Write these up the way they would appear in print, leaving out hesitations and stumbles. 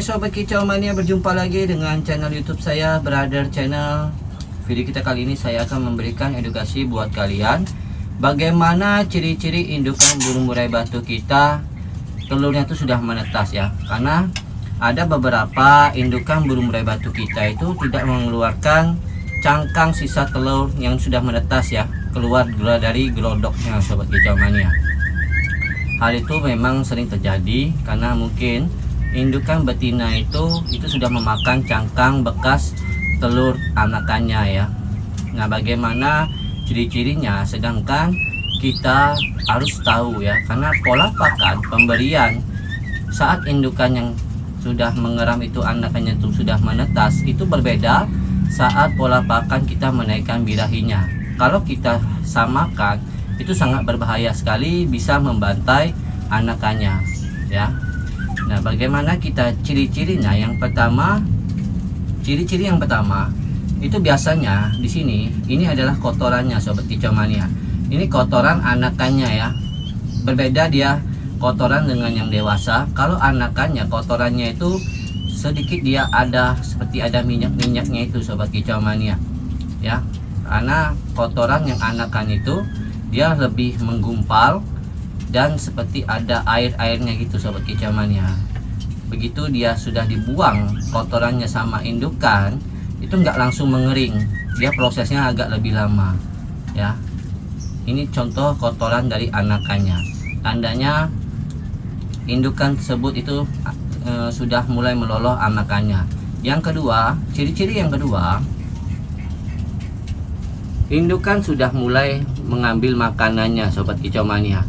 Sobat Kicau Mania, berjumpa lagi dengan channel YouTube saya, Brother Channel. Video kita kali ini saya akan memberikan edukasi buat kalian bagaimana ciri-ciri indukan burung murai batu kita telurnya itu sudah menetas ya. Karena ada beberapa indukan burung murai batu kita itu tidak mengeluarkan cangkang sisa telur yang sudah menetas ya, keluar dari gelodoknya Sobat Kicau Mania. Hal itu memang sering terjadi karena mungkin indukan betina itu sudah memakan cangkang bekas telur anakannya ya. Nah, bagaimana ciri-cirinya? Sedangkan kita harus tahu ya, karena pola pakan pemberian saat indukan yang sudah mengeram itu anakannya itu sudah menetas itu berbeda saat pola pakan kita menaikkan birahinya. Kalau kita samakan itu sangat berbahaya sekali, bisa membantai anakannya ya. Nah, bagaimana kita ciri-cirinya? Yang pertama, ciri-ciri yang pertama itu biasanya di sini ini adalah kotorannya Sobat Kicau Mania. Ini kotoran anakannya ya. Berbeda dia kotoran dengan yang dewasa. Kalau anakannya kotorannya itu sedikit dia ada seperti ada minyak-minyaknya itu Sobat Kicau Mania. Ya. Karena kotoran yang anakan itu dia lebih menggumpal dan seperti ada air-airnya gitu Sobat Kicau Mania. Begitu dia sudah dibuang kotorannya sama indukan, itu nggak langsung mengering, dia prosesnya agak lebih lama ya. Ini contoh kotoran dari anakannya, tandanya indukan tersebut itu sudah mulai meloloh anakannya. Yang kedua, ciri-ciri yang kedua, indukan sudah mulai mengambil makanannya Sobat Kicau Mania.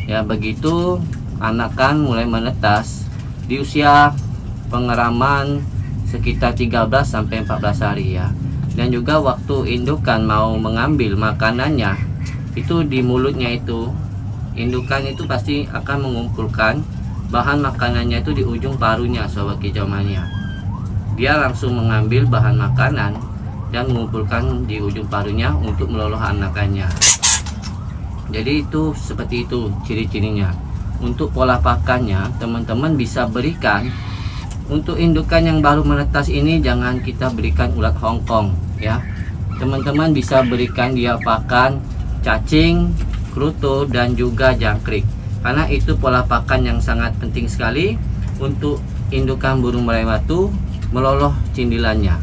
Ya, begitu anakan mulai menetas di usia pengeraman sekitar 13 sampai 14 hari ya. Dan juga waktu indukan mau mengambil makanannya, itu di mulutnya itu indukan itu pasti akan mengumpulkan bahan makanannya itu di ujung parunya Sobat Kicau Mania. Dia langsung mengambil bahan makanan dan mengumpulkan di ujung parunya untuk meloloh anakannya. Jadi itu seperti itu ciri-cirinya. Untuk pola pakannya teman-teman bisa berikan untuk indukan yang baru menetas ini, jangan kita berikan ulat Hongkong ya. Teman-teman bisa berikan dia pakan cacing, kruto dan juga jangkrik. Karena itu pola pakan yang sangat penting sekali untuk indukan burung murai batu meloloh cindilannya.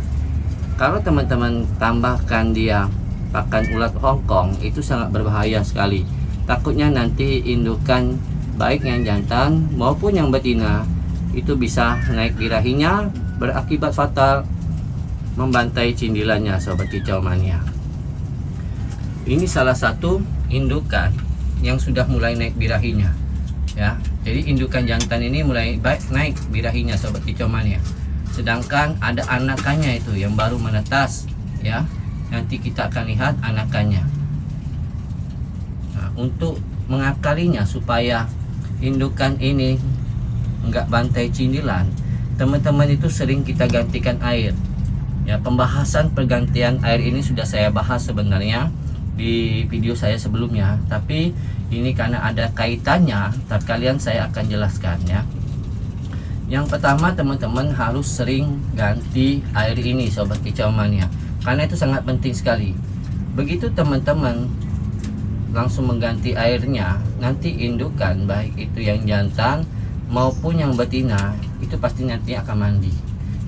Kalau teman-teman tambahkan dia pakan ulat Hongkong, itu sangat berbahaya sekali. Takutnya nanti indukan baik yang jantan maupun yang betina itu bisa naik birahinya, berakibat fatal membantai cindilannya Sobat Kicau Mania. Ini salah satu indukan yang sudah mulai naik birahinya ya. Jadi indukan jantan ini mulai naik birahinya Sobat Kicau Mania. Sedangkan ada anakannya itu yang baru menetas ya. Nanti kita akan lihat anakannya. Nah, untuk mengakalinya supaya indukan ini enggak bantai cindilan, teman-teman itu sering kita gantikan air. Ya, pembahasan pergantian air ini sudah saya bahas sebenarnya di video saya sebelumnya, tapi ini karena ada kaitannya, kalian saya akan jelaskan ya. Yang pertama, teman-teman harus sering ganti air ini Sobat Kicau Mania. Karena itu sangat penting sekali. Begitu teman-teman langsung mengganti airnya, nanti indukan baik itu yang jantan maupun yang betina itu pasti nanti akan mandi.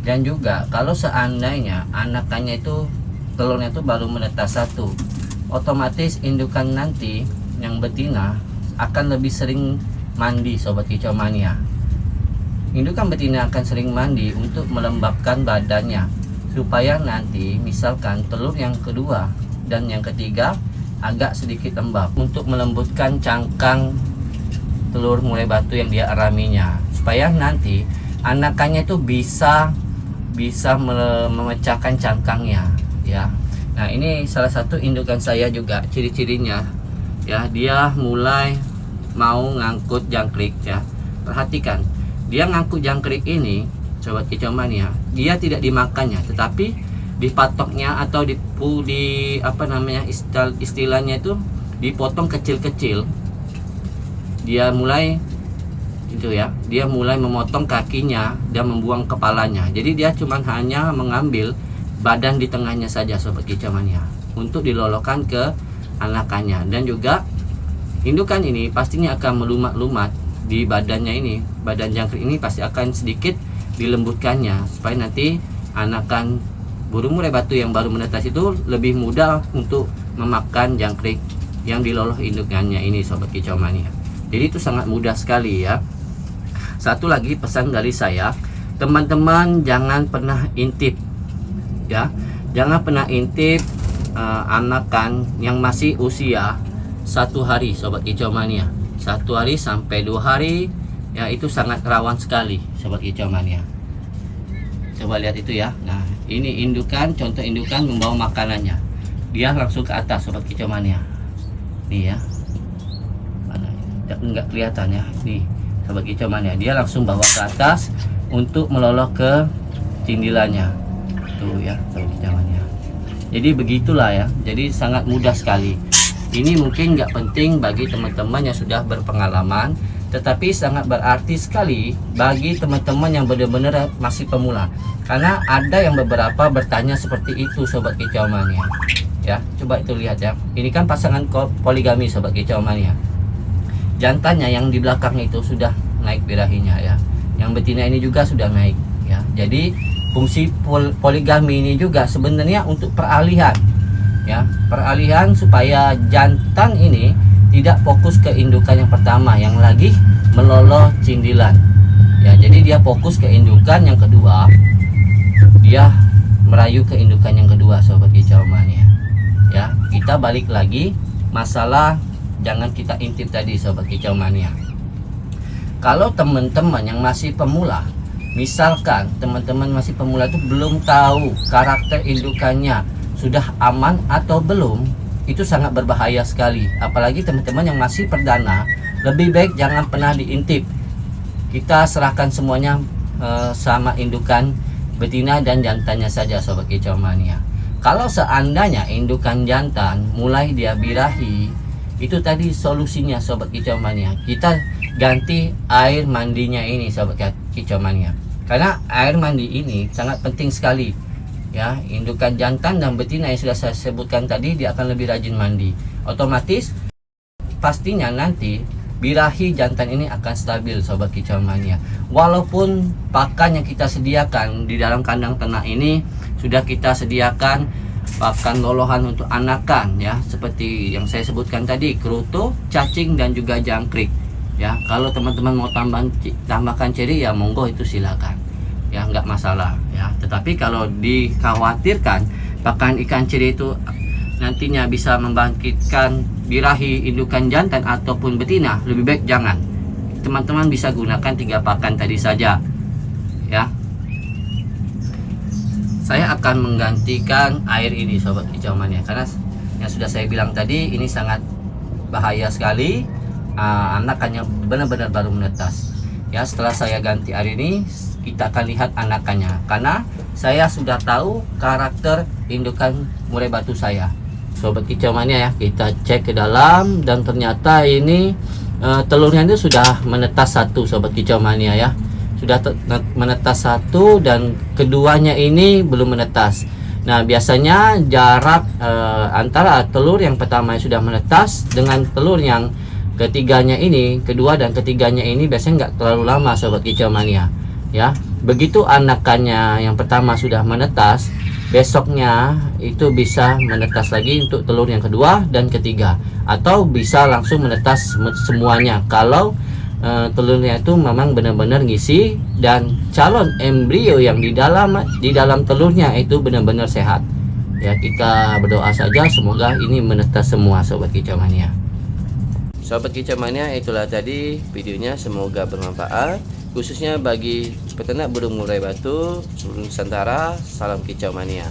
Dan juga kalau seandainya anakannya itu telurnya itu baru menetas satu, otomatis indukan nanti yang betina akan lebih sering mandi Sobat Kicau Mania. Indukan betina akan sering mandi untuk melembabkan badannya, supaya nanti misalkan telur yang kedua dan yang ketiga agak sedikit lembab, untuk melembutkan cangkang telur murai batu yang dia araminya, supaya nanti anakannya itu bisa memecahkan cangkangnya ya. Nah, ini salah satu indukan saya juga ciri-cirinya ya, dia mulai mau ngangkut jangkrik ya. Perhatikan, dia ngangkut jangkrik ini Sobat Kicau Mania, dia tidak dimakannya, tetapi dipatoknya atau istilahnya itu dipotong kecil-kecil. Dia mulai itu ya, dia mulai memotong kakinya dan membuang kepalanya. Jadi dia cuma hanya mengambil badan di tengahnya saja sobat kicau mania untuk dilolokkan ke anakannya. Dan juga indukan ini pastinya akan melumat-lumat di badannya ini, badan jangkrik ini pasti akan sedikit dilembutkannya supaya nanti anakan burung murai batu yang baru menetas itu lebih mudah untuk memakan jangkrik yang diloloh indukannya ini sobat kicau mania. Jadi itu sangat mudah sekali ya. Satu lagi pesan dari saya, teman-teman jangan pernah intip ya, jangan pernah intip anakan yang masih usia 1 hari sobat kicau mania. 1 hari sampai 2 hari ya, itu sangat rawan sekali sobat kicau mania. Coba lihat itu ya. Nah, ini indukan, contoh indukan membawa makanannya. Dia langsung ke atas sobat kicau mania. Nih ya. Mana? Enggak kelihatan ya. Nih, sobat kicau mania. Dia langsung bawa ke atas untuk meloloh ke cindilannya. Tuh ya, sobat kicau mania. Jadi begitulah ya. Jadi sangat mudah sekali. Ini mungkin nggak penting bagi teman-teman yang sudah berpengalaman, tetapi sangat berarti sekali bagi teman-teman yang benar-benar masih pemula. Karena ada yang beberapa bertanya seperti itu sobat kicau mania. Ya, coba itu lihat ya. Ini kan pasangan poligami sobat kicau mania. Jantannya yang di belakangnya itu sudah naik birahinya ya. Yang betina ini juga sudah naik ya. Jadi fungsi poligami ini juga sebenarnya untuk peralihan. Ya, peralihan supaya jantan ini tidak fokus ke indukan yang pertama yang lagi meloloh cindilan. Ya, jadi dia fokus ke indukan yang kedua. Dia merayu ke indukan yang kedua sobat kicau mania. Ya, kita balik lagi masalah jangan kita intip tadi sobat kicau mania. Kalau teman-teman yang masih pemula, misalkan teman-teman masih pemula itu belum tahu karakter indukannya sudah aman atau belum, itu sangat berbahaya sekali. Apalagi teman-teman yang masih perdana, lebih baik jangan pernah diintip. Kita serahkan semuanya sama indukan betina dan jantannya saja sobat kicau mania. Kalau seandainya indukan jantan mulai dia birahi, itu tadi solusinya sobat kicau mania, kita ganti air mandinya ini sobat kicau mania. Karena air mandi ini sangat penting sekali. Ya, indukan jantan dan betina yang sudah saya sebutkan tadi, dia akan lebih rajin mandi. Otomatis pastinya nanti birahi jantan ini akan stabil sobat kicau mania. Walaupun pakan yang kita sediakan di dalam kandang ternak ini sudah kita sediakan pakan lolohan untuk anakan ya, seperti yang saya sebutkan tadi, kerutu, cacing dan juga jangkrik. Ya, kalau teman-teman mau tambahkan ceri ya monggo, itu silakan. Ya, nggak masalah ya. Tetapi kalau dikhawatirkan pakan ikan ceri itu nantinya bisa membangkitkan birahi indukan jantan ataupun betina, lebih baik jangan. Teman-teman bisa gunakan 3 pakan tadi saja ya. Saya akan menggantikan air ini sobat kicau mania, karena yang sudah saya bilang tadi ini sangat bahaya sekali. Anakannya benar-benar baru menetas ya. Setelah saya ganti air ini, kita akan lihat anakannya, karena saya sudah tahu karakter indukan murai batu saya sobat kicau mania ya. Kita cek ke dalam dan ternyata ini telurnya itu sudah menetas 1 sobat kicau mania ya. Sudah menetas 1 dan keduanya ini belum menetas. Nah, biasanya jarak antara telur yang pertama yang sudah menetas dengan telur yang ketiganya ini, kedua dan ketiganya ini biasanya nggak terlalu lama sobat kicau mania ya. Begitu anakannya yang pertama sudah menetas, besoknya itu bisa menetas lagi untuk telur yang kedua dan ketiga, atau bisa langsung menetas semuanya kalau telurnya itu memang benar-benar ngisi dan calon embrio yang di dalam telurnya itu benar-benar sehat ya. Kita berdoa saja semoga ini menetas semua sobat kicau mania. Sobat kicau mania, itulah tadi videonya, semoga bermanfaat khususnya bagi peternak burung murai batu seluruh Nusantara. Salam kicau mania.